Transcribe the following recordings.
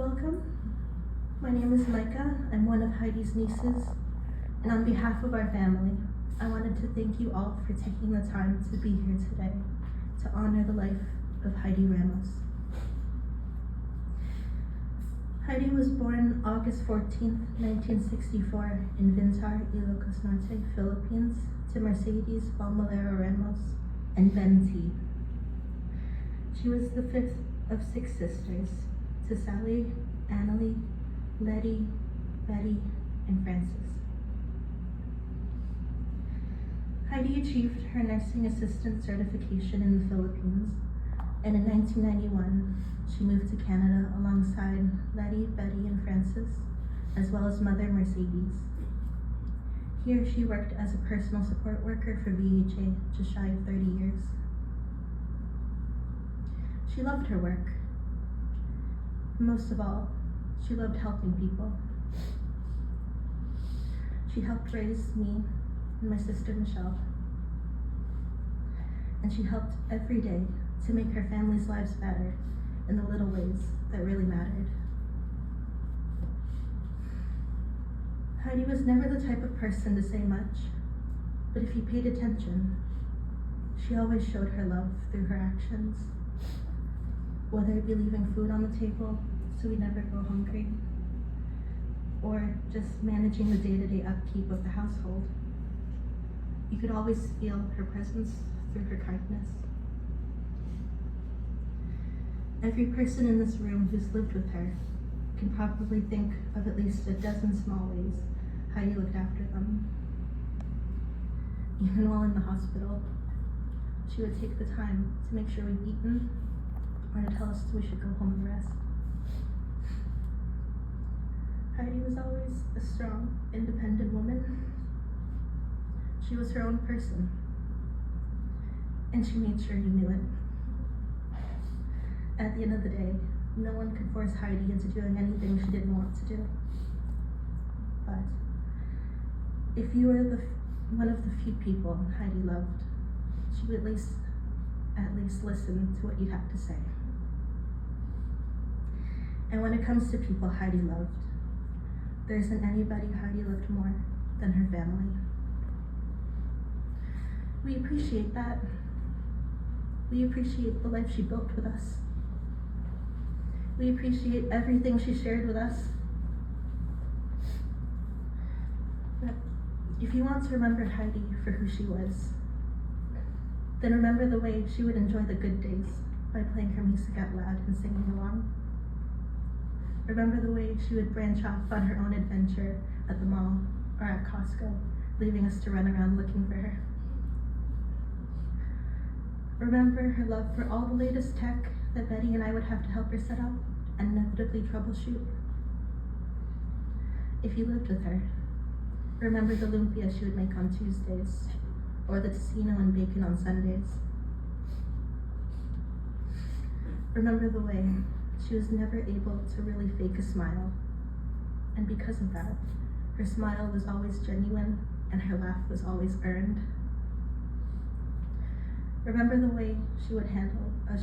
Welcome. My name is Micah. I'm one of Heidi's nieces, and on behalf of our family, I wanted to thank you all for taking the time to be here today to honor the life of Heidy Ramos. Heidy was born August 14th, 1964 in Vintar, Ilocos Norte, Philippines, to Mercedes Balmalero Ramos and Ben T. She was the fifth of six sisters to Sally, Annalie, Letty, Betty, and Frances. Heidy achieved her nursing assistant certification in the Philippines, and in 1991, she moved to Canada alongside Letty, Betty, and Frances, as well as mother Mercedes. Here she worked as a personal support worker for VHA, just shy of 30 years. She loved her work. Most of all, she loved helping people. She helped raise me and my sister Michelle, and she helped every day to make her family's lives better in the little ways that really mattered. Heidy was never the type of person to say much, but if you paid attention, she always showed her love through her actions, whether it be leaving food on the table so we never go hungry, or just managing the day-to-day upkeep of the household. You could always feel her presence through her kindness. Every person in this room who's lived with her can probably think of at least a dozen small ways Heidy looked after them. Even while in the hospital, she would take the time to make sure we've eaten, or to tell us we should go home and rest. Heidy was always a strong, independent woman. She was her own person, and she made sure you knew it. At the end of the day, no one could force Heidy into doing anything she didn't want to do. But if you were one of the few people Heidy loved, she would at least listen to what you had to say. And when it comes to people Heidy loved, there isn't anybody Heidy loved more than her family. We appreciate that. We appreciate the life she built with us. We appreciate everything she shared with us. But if you want to remember Heidy for who she was, then remember the way she would enjoy the good days by playing her music out loud and singing along. Remember the way she would branch off on her own adventure at the mall or at Costco, leaving us to run around looking for her. Remember her love for all the latest tech that Betty and I would have to help her set up and inevitably troubleshoot. If you lived with her, remember the lumpia she would make on Tuesdays, or the tocino and bacon on Sundays. Remember the way she was never able to really fake a smile, and because of that, her smile was always genuine and her laugh was always earned. Remember the way she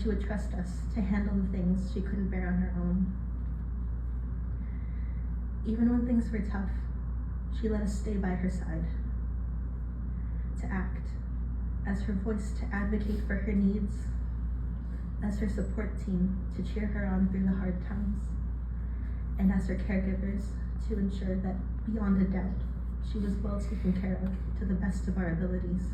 would trust us to handle the things she couldn't bear on her own. Even when things were tough, she let us stay by her side, to act as her voice to advocate for her needs, as her support team to cheer her on through the hard times, and as her caregivers to ensure that, beyond a doubt, she was well taken care of to the best of our abilities.